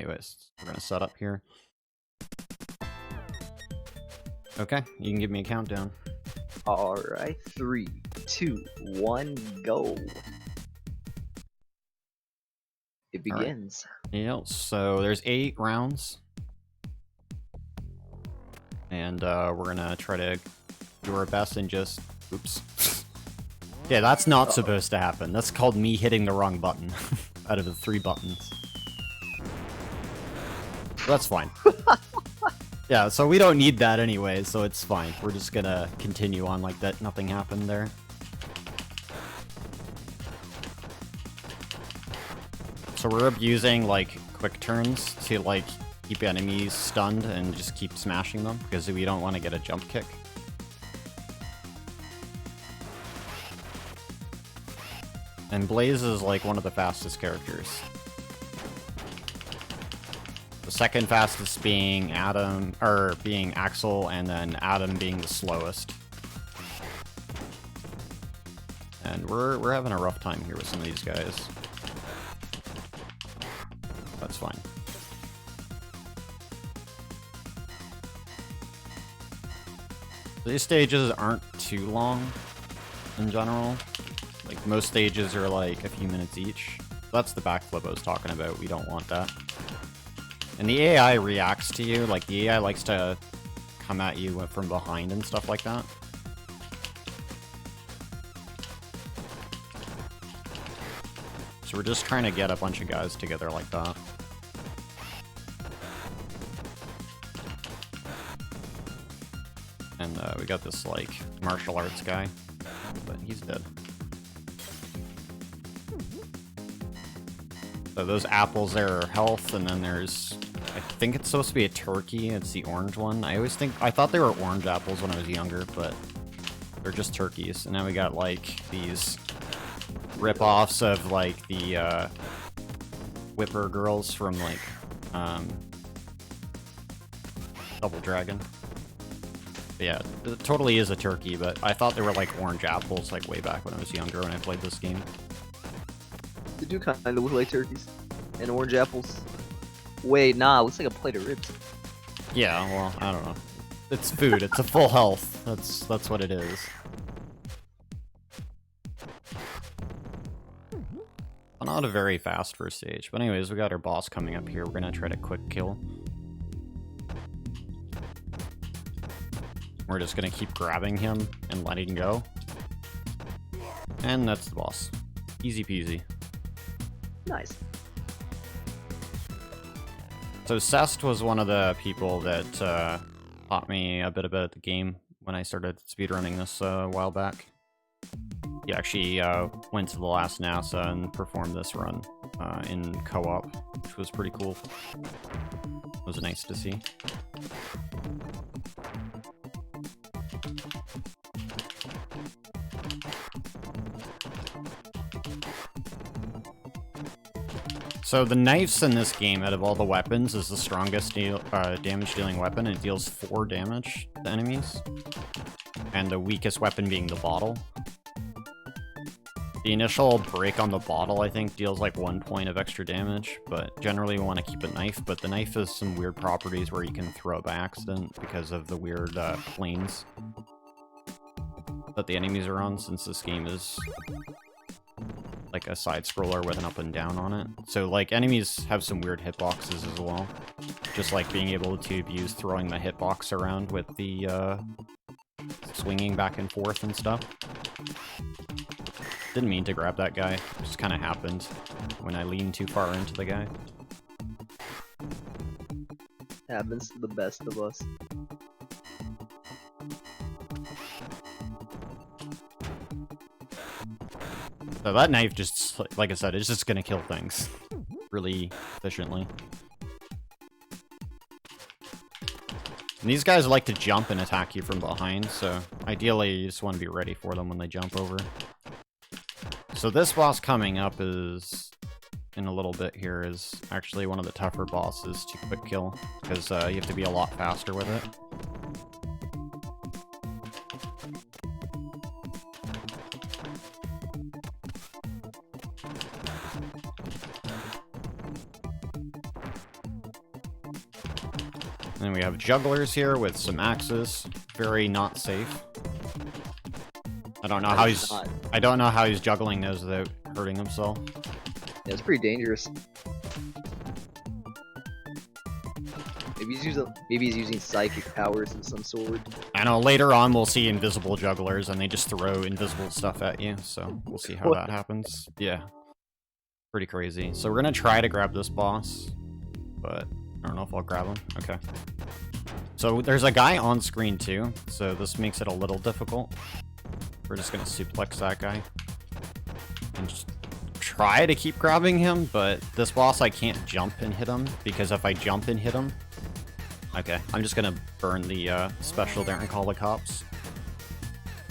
Anyways, we're gonna set up here. Okay, you can give me a countdown. Alright, 3, 2, 1, go. It begins. Yeah, so there's 8 rounds. And we're gonna try to do our best and just... Oops. Yeah, that's not supposed to happen. That's called me hitting the wrong button out of the 3 buttons. That's fine. Yeah, so we don't need that anyway, so it's fine. We're just gonna continue on like that nothing happened there. So we're abusing like quick turns to like keep enemies stunned and just keep smashing them because we don't want to get a jump kick. And Blaze is like one of the fastest characters. The second fastest being Adam, or being Axel, and then Adam being the slowest. And we're having a rough time here with some of these guys. That's fine. These stages aren't too long in general. Like most stages are like a few minutes each. That's the backflip I was talking about. We don't want that. And the AI reacts to you, like the AI likes to come at you from behind and stuff like that. So we're just trying to get a bunch of guys together like that. And we got this like martial arts guy, but he's dead. So those apples there are health, and then there's... I think it's supposed to be a turkey. It's the orange one. I thought they were orange apples when I was younger, but they're just turkeys. And now we got like these rip-offs of like the Whipper girls from like Double Dragon. But yeah, it totally is a turkey, but I thought they were like orange apples like way back when I was younger when I played this game. They do kind of look like turkeys and orange apples. Wait, nah, looks like a plate of ribs. Yeah, well, I don't know. It's food. It's a full health. That's what it is. Well, not a very fast first stage, but anyways, we got our boss coming up here. We're gonna try to quick kill. We're just gonna keep grabbing him and letting go. And that's the boss. Easy peasy. Nice. So Cest was one of the people that taught me a bit about the game when I started speedrunning this a while back. He actually went to the last NASA and performed this run in co-op, which was pretty cool. It was nice to see. So the knives in this game, out of all the weapons, is the strongest damage-dealing weapon. It deals 4 damage to enemies, and the weakest weapon being the bottle. The initial break on the bottle, I think, deals like 1 point of extra damage, but generally we want to keep a knife. But the knife has some weird properties where you can throw it by accident because of the weird planes that the enemies are on, since this game is like a side scroller with an up and down on it. So like enemies have some weird hitboxes as well. Just like being able to abuse throwing the hitbox around with the swinging back and forth and stuff. Didn't mean to grab that guy. It just kind of happened when I leaned too far into the guy. happens to the best of us. So that knife just, like I said, it's just gonna kill things really efficiently. And these guys like to jump and attack you from behind, so ideally you just want to be ready for them when they jump over. So this boss coming up is, in a little bit here, is actually one of the tougher bosses to quick kill, because you have to be a lot faster with it. And then we have jugglers here with some axes. Very not safe. I don't know how he's. I don't know how he's juggling those without hurting himself. Yeah, it's pretty dangerous. Maybe he's using psychic powers of some sort. I know later on we'll see invisible jugglers and they just throw invisible stuff at you, so we'll see how that happens. Yeah. Pretty crazy. So we're gonna try to grab this boss, but I don't know if I'll grab him. Okay. So there's a guy on screen too, so this makes it a little difficult. We're just gonna suplex that guy. And just try to keep grabbing him, but this boss I can't jump and hit him, because if I jump and hit him... Okay, I'm just gonna burn the special there and call the cops.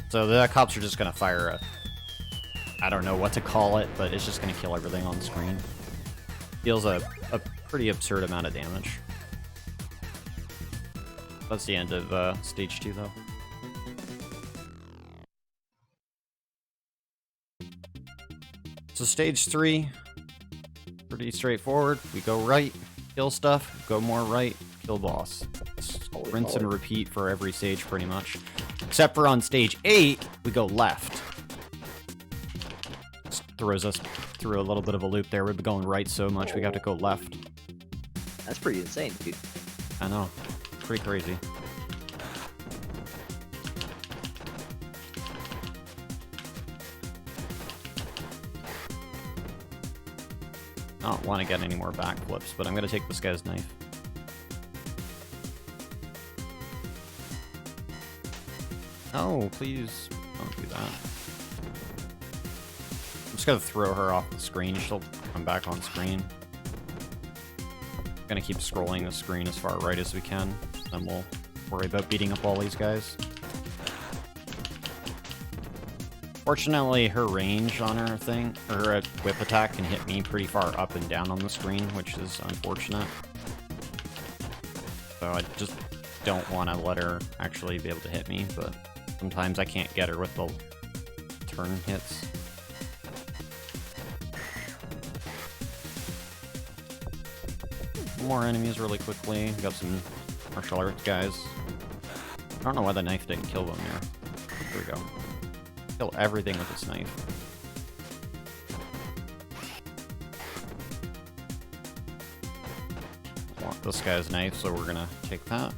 So the cops are just gonna fire a... I don't know what to call it, but it's just gonna kill everything on the screen. Deals a pretty absurd amount of damage. That's the end of stage 2 though. So stage 3, pretty straightforward. We go right, kill stuff, go more right, kill boss. Rinse and repeat for every stage pretty much. Except for on stage 8, we go left. Just throws us through a little bit of a loop there. We've been going right so much we got to go left. That's pretty insane, dude. I know. Pretty crazy. I don't want to get any more backflips, but I'm going to take this guy's knife. Oh, please don't do that. I'm just going to throw her off the screen. She'll come back on screen. I'm going to keep scrolling the screen as far right as we can, then we'll worry about beating up all these guys. Fortunately, her range on her thing, her whip attack can hit me pretty far up and down on the screen, which is unfortunate. So I just don't want to let her actually be able to hit me, but sometimes I can't get her with the turn hits. More enemies really quickly. Got some martial arts guys. I don't know why the knife didn't kill them there. Here we go. Kill everything with this knife. I want this guy's knife, so we're gonna take that.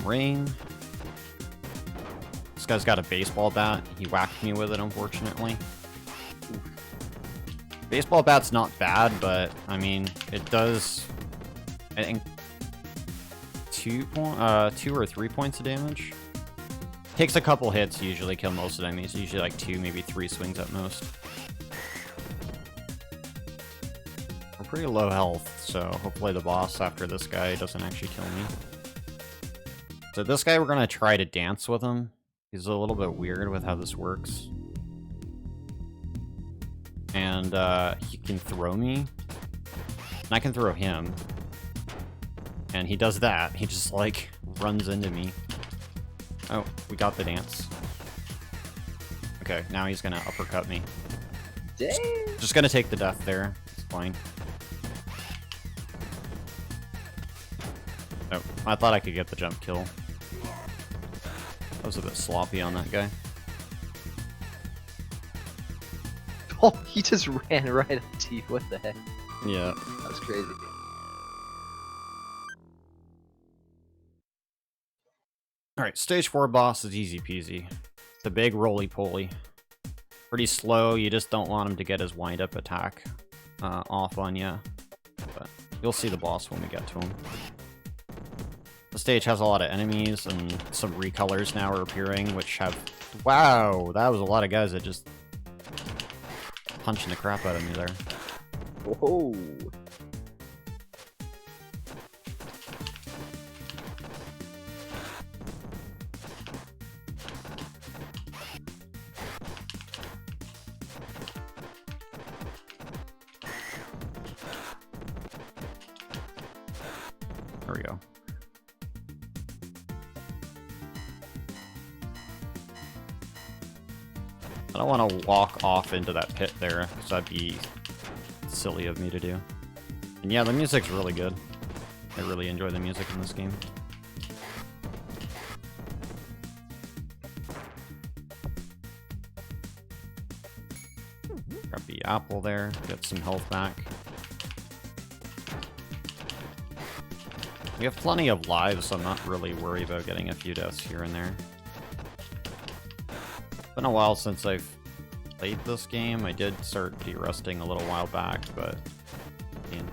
Rain. This guy's got a baseball bat. He whacked me with it, unfortunately. Baseball bat's not bad, but I mean, it does, I think, 2 or 3 points of damage. Takes a couple hits to usually kill most of the enemies. Usually like 2, maybe 3 swings at most. We're pretty low health, so hopefully the boss after this guy doesn't actually kill me. So this guy, we're gonna try to dance with him. He's a little bit weird with how this works. And he can throw me. And I can throw him. And he does that. He just, like, runs into me. Oh, we got the dance. Okay, now he's gonna uppercut me. Dang! Just gonna take the death there. It's fine. Oh, I thought I could get the jump kill. I was a bit sloppy on that guy. Oh, he just ran right up to you. What the heck? Yeah. That's crazy. Alright, stage 4 boss is easy peasy. It's a big roly-poly. Pretty slow, you just don't want him to get his wind-up attack off on you. But you'll see the boss when we get to him. The stage has a lot of enemies, and some recolors now are appearing, which have... Wow, that was a lot of guys that just... punching the crap out of me there. Whoa! There we go. I don't want to walk off into that pit there, because that'd be silly of me to do. And yeah, the music's really good. I really enjoy the music in this game. Grab the apple there, get some health back. We have plenty of lives, so I'm not really worried about getting a few deaths here and there. It's been a while since I've played this game. I did start de-rusting a little while back, but I mean,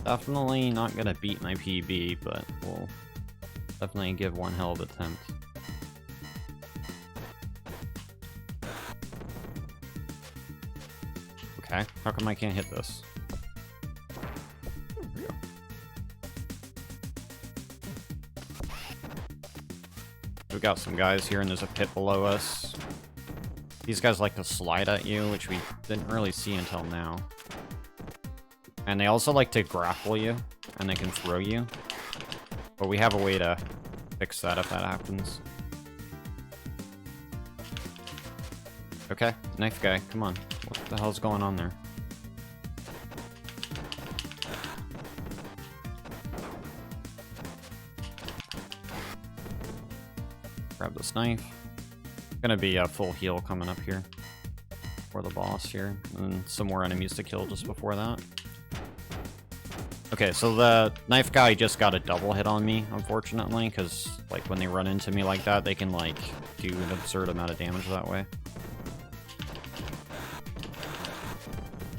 definitely not gonna beat my PB, but we'll definitely give one hell of an attempt. Okay, how come I can't hit this? There we go. We've got some guys here, and there's a pit below us. These guys like to slide at you, which we didn't really see until now. And they also like to grapple you, and they can throw you. But we have a way to fix that if that happens. Okay, knife guy, come on. What the hell's going on there? Grab this knife. Gonna be a full heal coming up here for the boss here, and some more enemies to kill just before that. Okay, so the knife guy just got a double hit on me, unfortunately, because like when they run into me like that, they can like do an absurd amount of damage that way.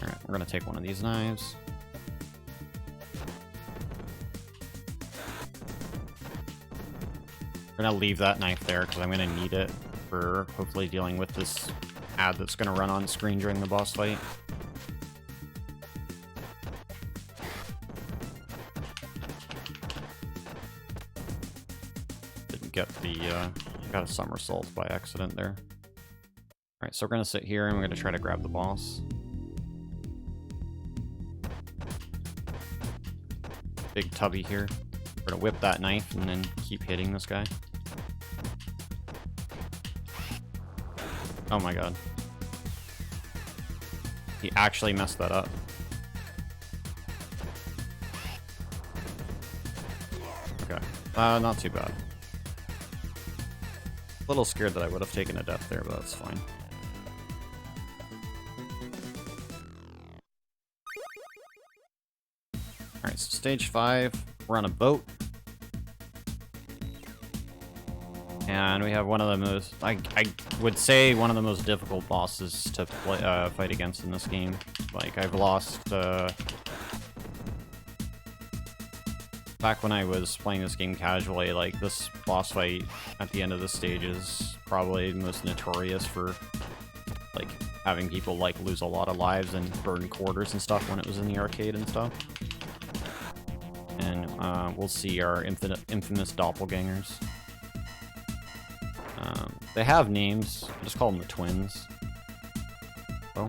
Alright, we're gonna take one of these knives. We're gonna leave that knife there because I'm gonna need it for hopefully dealing with this ad that's gonna run on screen during the boss fight. Didn't get the, got a somersault by accident there. Alright, so we're gonna sit here and we're gonna try to grab the boss. Big tubby here. We're gonna whip that knife and then keep hitting this guy. Oh my god. He actually messed that up. Okay. Not too bad. A little scared that I would have taken a death there, but that's fine. Alright, so stage 5. We're on a boat. And we have one of the most, I would say one of the most difficult bosses to play, fight against in this game. Like, I've lost, back when I was playing this game casually, like, this boss fight at the end of the stage is probably the most notorious for, like, having people, like, lose a lot of lives and burn quarters and stuff when it was in the arcade and stuff. And, we'll see our infamous doppelgangers. They have names. I just call them the twins. Oh.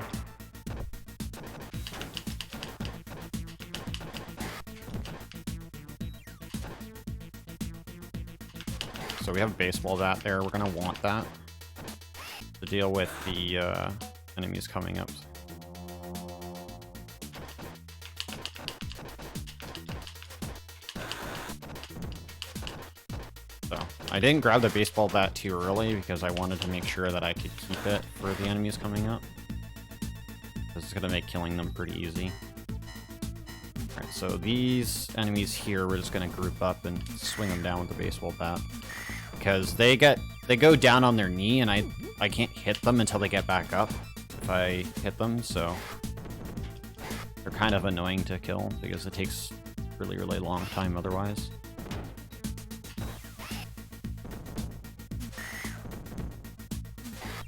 So we have a baseball bat there. We're gonna want that to deal with the enemies coming up. So, I didn't grab the baseball bat too early because I wanted to make sure that I could keep it for the enemies coming up. This is going to make killing them pretty easy. Alright, so these enemies here, we're just going to group up and swing them down with the baseball bat. Because they go down on their knee and I can't hit them until they get back up if I hit them, so they're kind of annoying to kill because it takes really, really long time otherwise.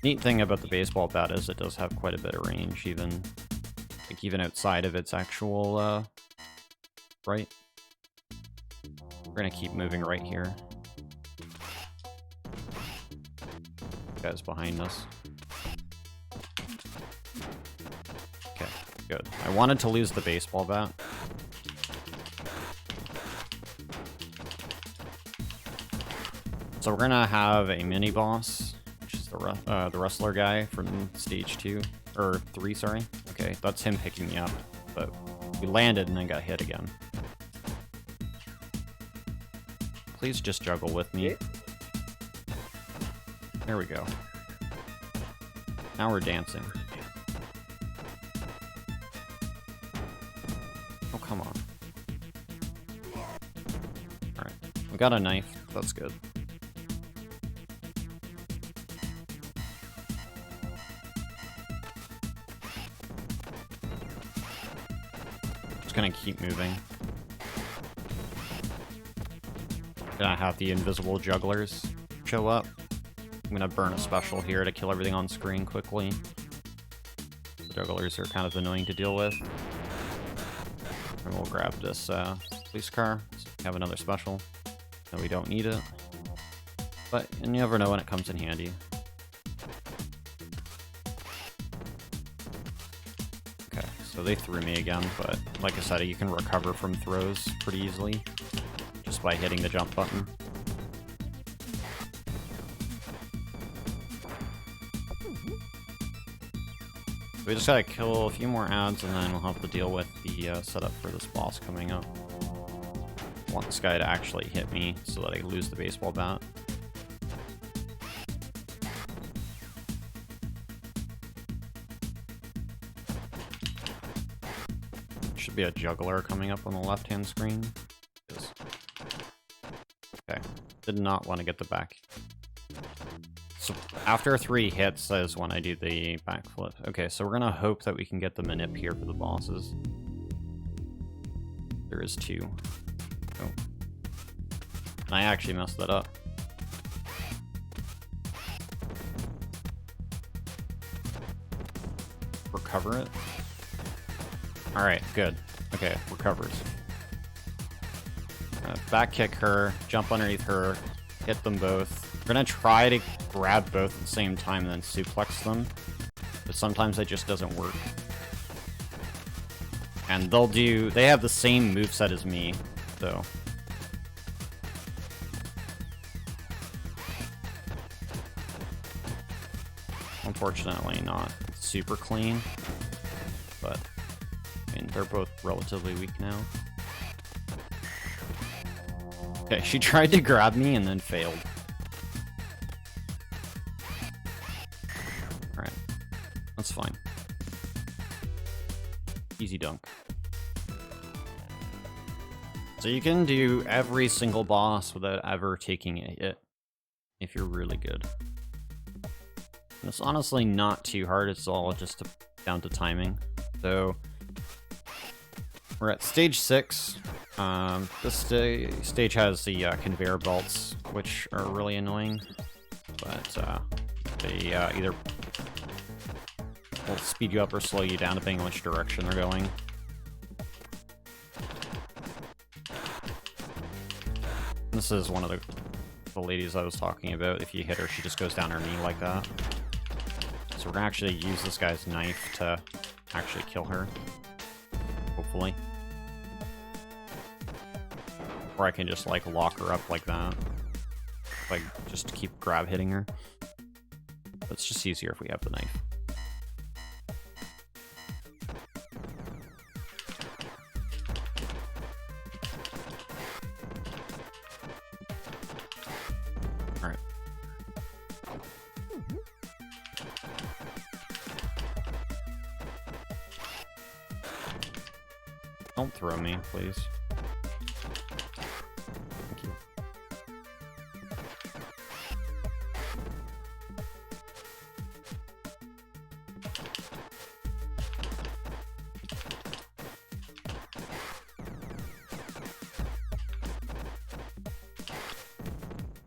Neat thing about the baseball bat is it does have quite a bit of range, even outside of its actual right. We're gonna keep moving right here. Guys behind us. Okay, good. I wanted to lose the baseball bat. So we're gonna have a mini boss, which is The wrestler guy from stage 2 or 3, sorry. Okay, that's him picking me up, but we landed and then got hit again. Please just juggle with me. Okay. There we go. Now we're dancing. Oh, come on. Alright. We got a knife. That's good. Just gonna keep moving. Gonna have the invisible jugglers show up. I'm gonna burn a special here to kill everything on screen quickly. The jugglers are kind of annoying to deal with. And we'll grab this police car. So we have another special. No, we don't need it. But you never know when it comes in handy. Okay, so they threw me again, but like I said, you can recover from throws pretty easily just by hitting the jump button. We just gotta kill a few more ads and then we'll have to deal with the setup for this boss coming up. I want this guy to actually hit me so that I lose the baseball bat. Should be a juggler coming up on the left-hand screen. Okay, did not want to get the back. So after 3 hits is when I do the backflip. Okay, so we're gonna hope that we can get the manip here for the bosses. There is 2. Oh. I actually messed that up. Recover it. Alright, good. Okay, recovers. Back kick her, jump underneath her, hit them both. We're gonna try to grab both at the same time and then suplex them, but sometimes it just doesn't work. And they have the same moveset as me, though. Unfortunately not super clean, but I mean, they're both relatively weak now. Okay, she tried to grab me and then failed. Alright, that's fine. Easy dunk. So you can do every single boss without ever taking a hit, if you're really good. And it's honestly not too hard, it's all just down to timing. So, we're at stage 6. This stage has the conveyor belts, which are really annoying, but they either will speed you up or slow you down depending on which direction they're going. This is one of the ladies I was talking about. If you hit her, she just goes down her knee like that. So we're gonna actually use this guy's knife to actually kill her, hopefully. Or I can just like lock her up like that, like just keep grab hitting her. It's just easier if we have the knife. Alright. Don't throw me, please. Thank you.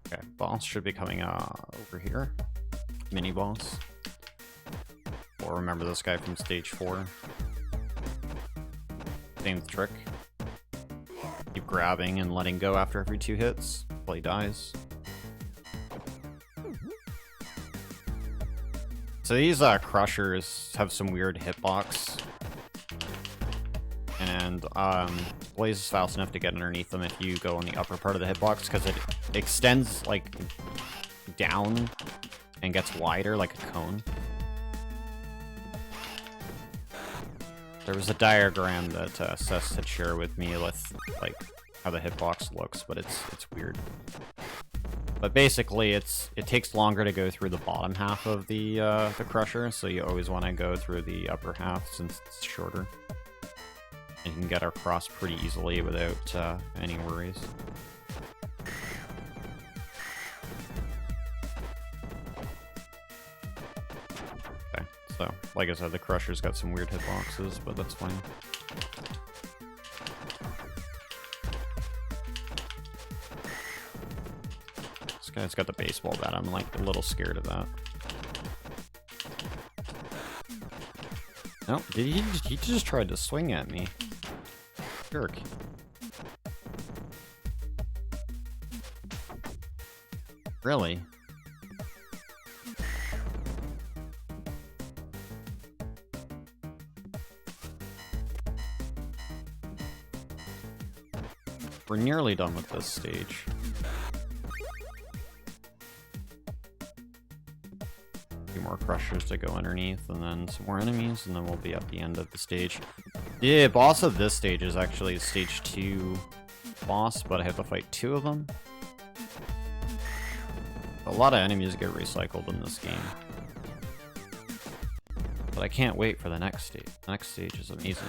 Okay, boss should be coming over here. Mini boss. Or remember this guy from stage 4. Same trick. Keep grabbing and letting go after every 2 hits until he dies. So these crushers have some weird hitbox. And Blaze is fast enough to get underneath them if you go on the upper part of the hitbox, because it extends like down and gets wider like a cone. There was a diagram that Seth had shared with me with like how the hitbox looks, but it's weird. But basically, it takes longer to go through the bottom half of the crusher, so you always want to go through the upper half since it's shorter. And you can get across pretty easily without any worries. Okay, so like I said, the crusher's got some weird hitboxes, but that's fine. This guy's got the baseball bat. I'm like a little scared of that. No, he just tried to swing at me. Jerk. Really? We're nearly done with this stage. Few more crushers to go underneath, and then some more enemies, and then we'll be at the end of the stage. The boss of this stage is actually stage 2 boss, but I have to fight 2 of them. A lot of enemies get recycled in this game. But I can't wait for the next stage. The next stage is amazing.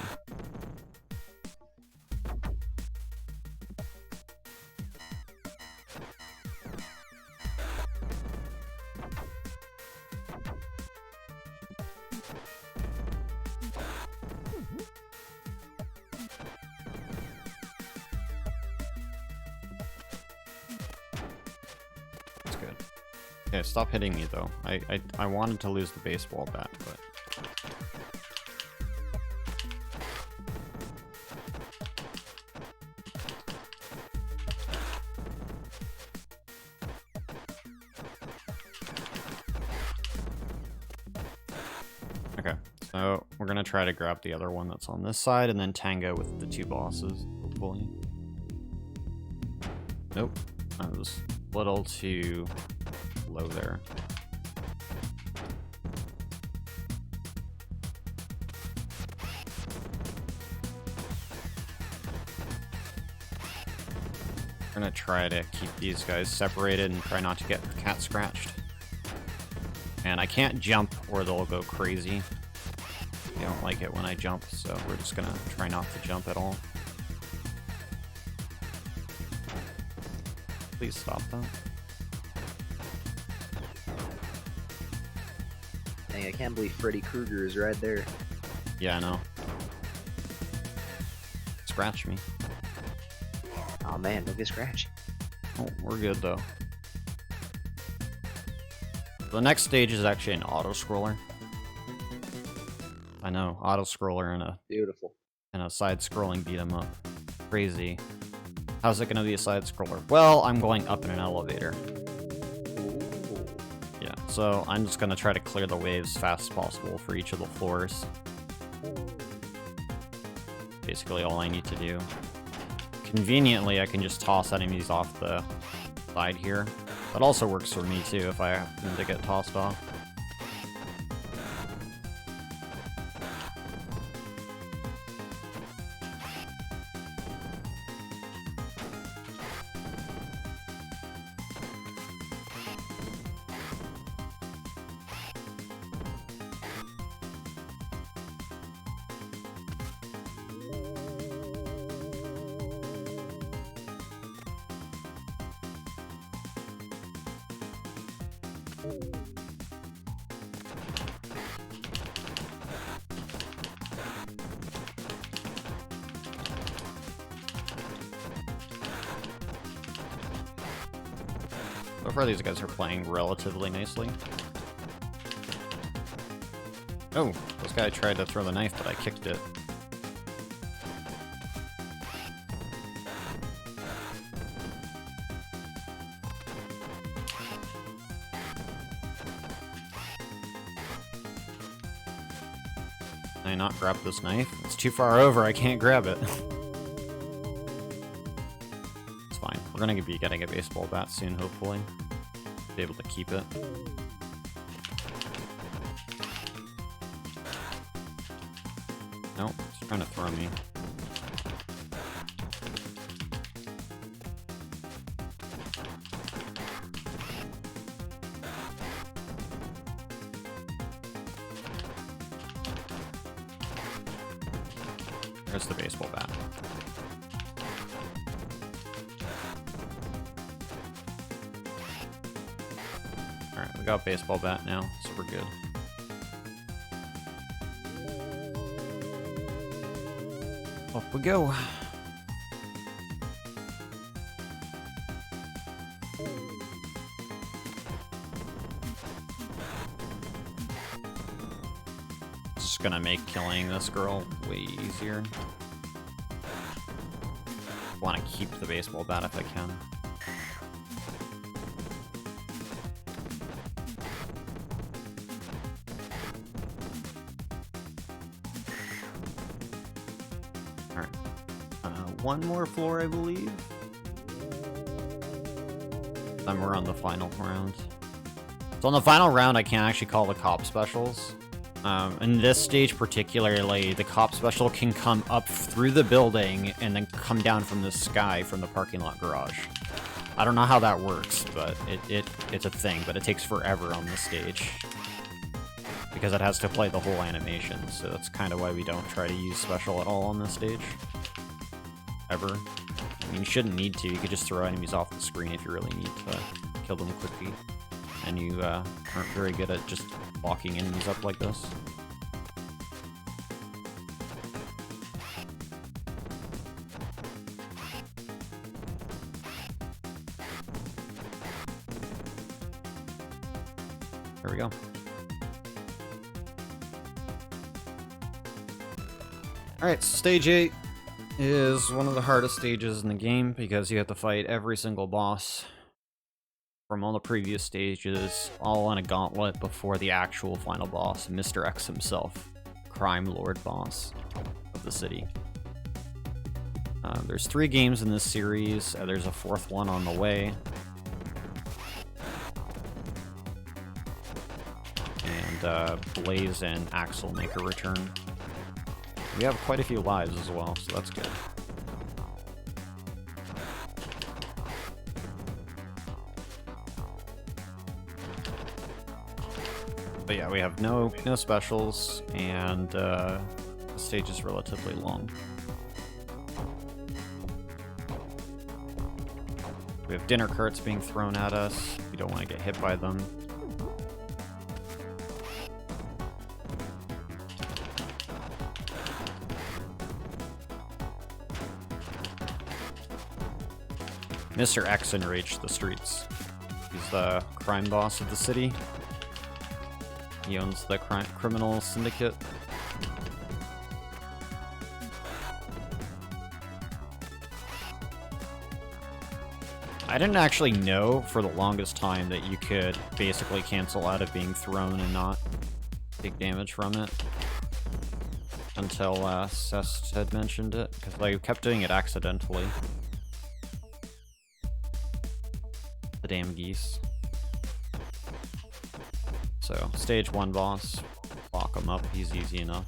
Okay, stop hitting me though. I wanted to lose the baseball bat, but okay, so we're gonna try to grab the other one that's on this side and then tango with the 2 bosses, hopefully. Nope, I was a little too low there. We're gonna try to keep these guys separated and try not to get cat scratched. And I can't jump or they'll go crazy. They don't like it when I jump, so we're just gonna try not to jump at all. Please stop that. Dang, I can't believe Freddy Krueger is right there. Yeah, I know. Scratch me. Oh man, don't get scratched. Oh, we're good though. The next stage is actually an auto-scroller. I know, auto-scroller and Beautiful. a side-scrolling beat-em-up. Crazy. How's it gonna be a side-scroller? Well, I'm going up in an elevator. Yeah, so I'm just gonna try to clear the waves as fast as possible for each of the floors. Basically all I need to do. Conveniently, I can just toss enemies off the side here. That also works for me too if I happen to get tossed off. So far these guys are playing relatively nicely. Oh, this guy tried to throw the knife, but I kicked it. Can I not grab this knife? It's too far over, I can't grab it. It's fine. We're gonna be getting a baseball bat soon, hopefully. Be able to keep it. Nope, it's trying to throw me. There's the baseball bat. Alright, we got baseball bat now, so we're good. Off we go. Just gonna make killing this girl way easier. Want to keep the baseball bat if I can. Alright. One more floor, I believe. Then we're on the final round. So on the final round, I can't actually call the cop specials. In this stage particularly, the cop special can come up through the building and then come down from the sky from the parking lot garage. I don't know how that works, but it's a thing, but it takes forever on this stage. Because it has to play the whole animation, so that's kind of why we don't try to use special at all on this stage. Ever. I mean, you shouldn't need to, you could just throw enemies off the screen if you really need to kill them quickly. And you aren't very good at just locking enemies up like this. There we go. Alright, so stage 8 is one of the hardest stages in the game because you have to fight every single boss from all the previous stages, all on a gauntlet before the actual final boss, Mr. X himself, crime lord boss of the city. There's 3 games in this series, there's a 4th one on the way. And Blaze and Axel make a return. We have quite a few lives as well, so that's good. But yeah, we have no specials, and the stage is relatively long. We have dinner carts being thrown at us. We don't want to get hit by them. Mr. X enraged the streets. He's the crime boss of the city. He owns the criminal syndicate. I didn't actually know for the longest time that you could basically cancel out of being thrown and not take damage from it. Until Cest had mentioned it, because I kept doing it accidentally. The damn geese. So, stage 1 boss, lock him up, he's easy enough.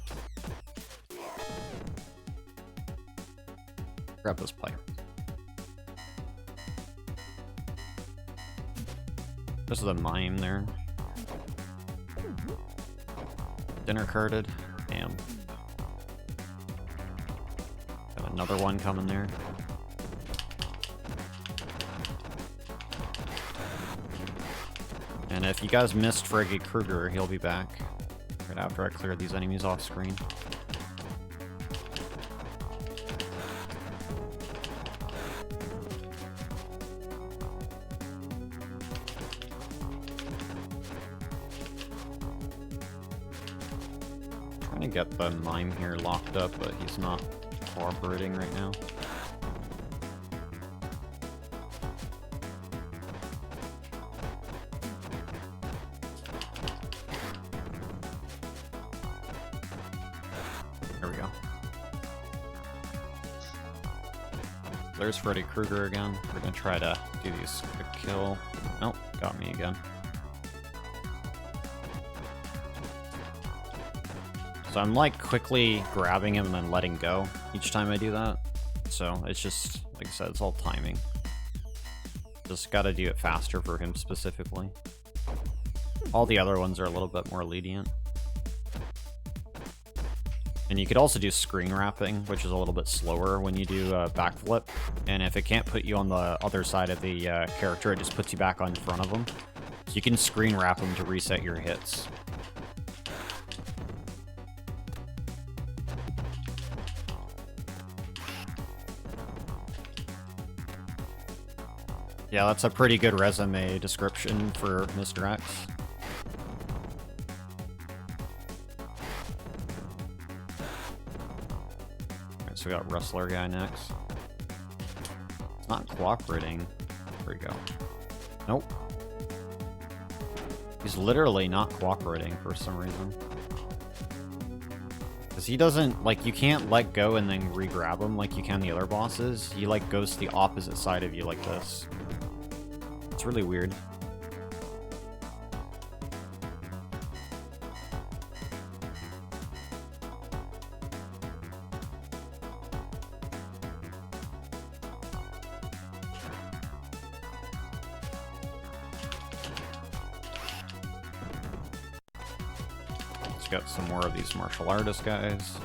Grab this pipe. There's the mime there. Dinner carted. Damn. Got another one coming there. And if you guys missed Freddy Krueger, he'll be back right after I clear these enemies off screen. Trying to get the mime here locked up, but he's not cooperating right now. There's Freddy Krueger again. We're gonna try to do these quick kill. Nope, got me again. So I'm like quickly grabbing him and then letting go each time I do that. So it's just, like I said, it's all timing. Just gotta do it faster for him specifically. All the other ones are a little bit more lenient. And you could also do screen wrapping, which is a little bit slower when you do a backflip. And if it can't put you on the other side of the character, it just puts you back on front of them. So you can screen wrap them to reset your hits. Yeah, that's a pretty good resume description for Mr. X. Alright, so we got Wrestler guy next. It's not cooperating. There we go. Nope. He's literally not cooperating for some reason. Because he doesn't, like, you can't let go and then re-grab him like you can the other bosses. He, like, goes to the opposite side of you like this. It's really weird. Let's get some more of these martial artist guys.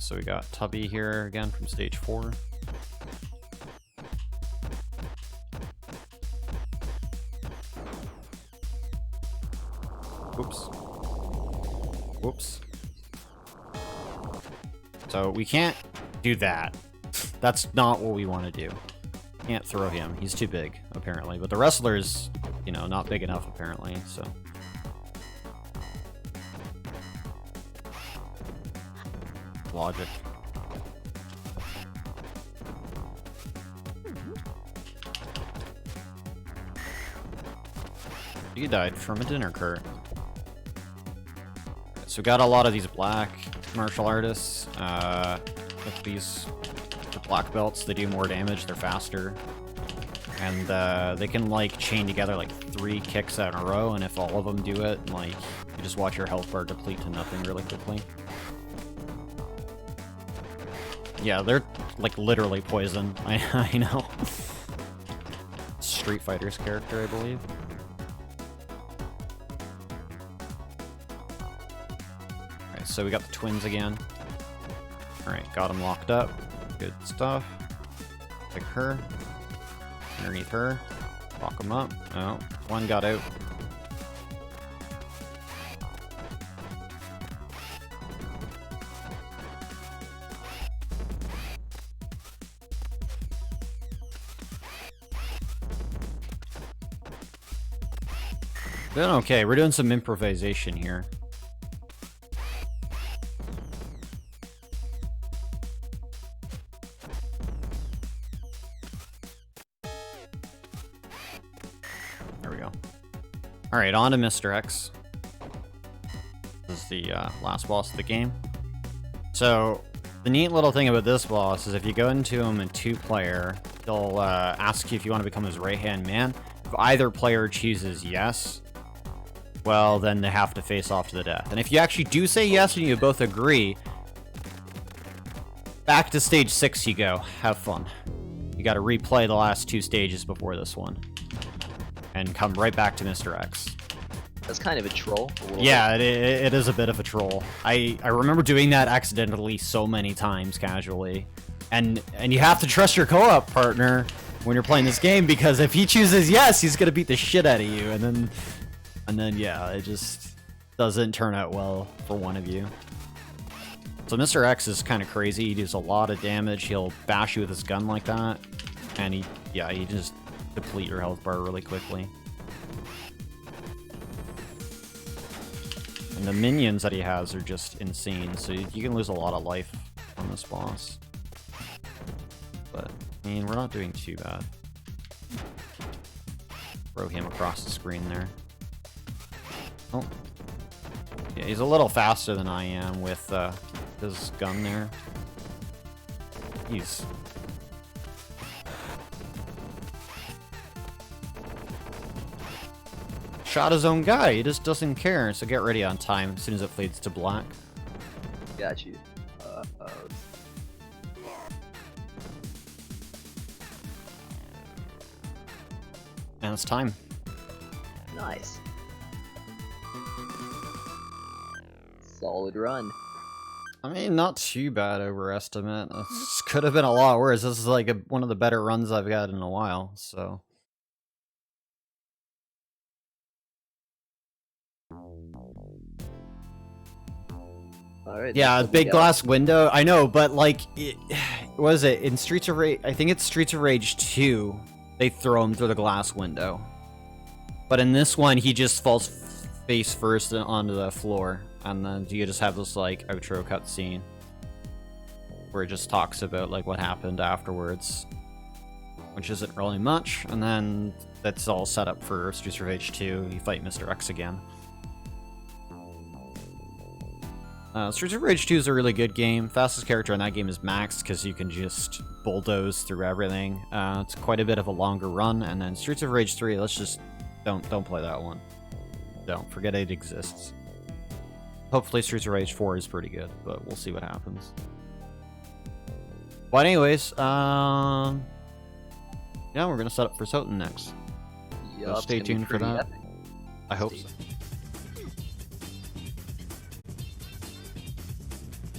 So we got Tubby here again from stage 4. Whoops. Whoops. So we can't do that. That's not what we want to do. Can't throw him. He's too big, apparently. But the wrestler's, you know, not big enough, apparently, so... Logic. You died from a dinner cart. So we got a lot of these black martial artists. With these the black belts, they do more damage, they're faster. And they can like chain together like 3 kicks out in a row, and if all of them do it, like you just watch your health bar deplete to nothing really quickly. Yeah, they're like literally poison. I know. Street Fighter's character, I believe. Alright, so we got the twins again. Alright, got them locked up. Good stuff. Pick her. Underneath her. Lock them up. Oh, one got out. Doing okay, we're doing some improvisation here. There we go. Alright, on to Mr. X. This is the last boss of the game. So, the neat little thing about this boss is if you go into him in 2-player, he'll ask you if you want to become his right-hand man. If either player chooses yes, well, then they have to face off to the death. And if you actually do say yes and you both agree, back to stage 6 you go. Have fun. You gotta replay the last 2 stages before this one. And come right back to Mr. X. That's kind of a troll. Yeah, it is a bit of a troll. I remember doing that accidentally so many times casually. And you have to trust your co-op partner when you're playing this game, because if he chooses yes, he's gonna beat the shit out of you, and then yeah, it just doesn't turn out well for one of you. So Mr. X is kind of crazy. He does a lot of damage. He'll bash you with his gun like that, and he just deplete your health bar really quickly. And the minions that he has are just insane, so you can lose a lot of life on this boss. But, I mean, we're not doing too bad. Throw him across the screen there. Oh. Yeah, he's a little faster than I am with his gun there. He's... shot his own guy, he just doesn't care, so get ready on time as soon as it fades to black. Got you. And it's time. Nice. Solid run. I mean, not too bad overestimate. This could have been a lot worse. This is like one of the better runs I've got in a while, so... Alright. Yeah, big glass window. I know, but like, what is it? In Streets of Rage, I think it's Streets of Rage 2, they throw him through the glass window. But in this one, he just falls face first onto the floor. And then you just have this like outro cutscene where it just talks about like what happened afterwards, which isn't really much. And then that's all set up for Streets of Rage 2. You fight Mr. X again. Streets of Rage 2 is a really good game. Fastest character in that game is Max, because you can just bulldoze through everything. It's quite a bit of a longer run, and then Streets of Rage 3, let's just don't play that one. Don't forget it exists. Hopefully Streets of Rage 4 is pretty good, but we'll see what happens. But anyways, yeah, we're gonna set up for Soten next. Yup, So stay tuned for that. Epic. I hope so.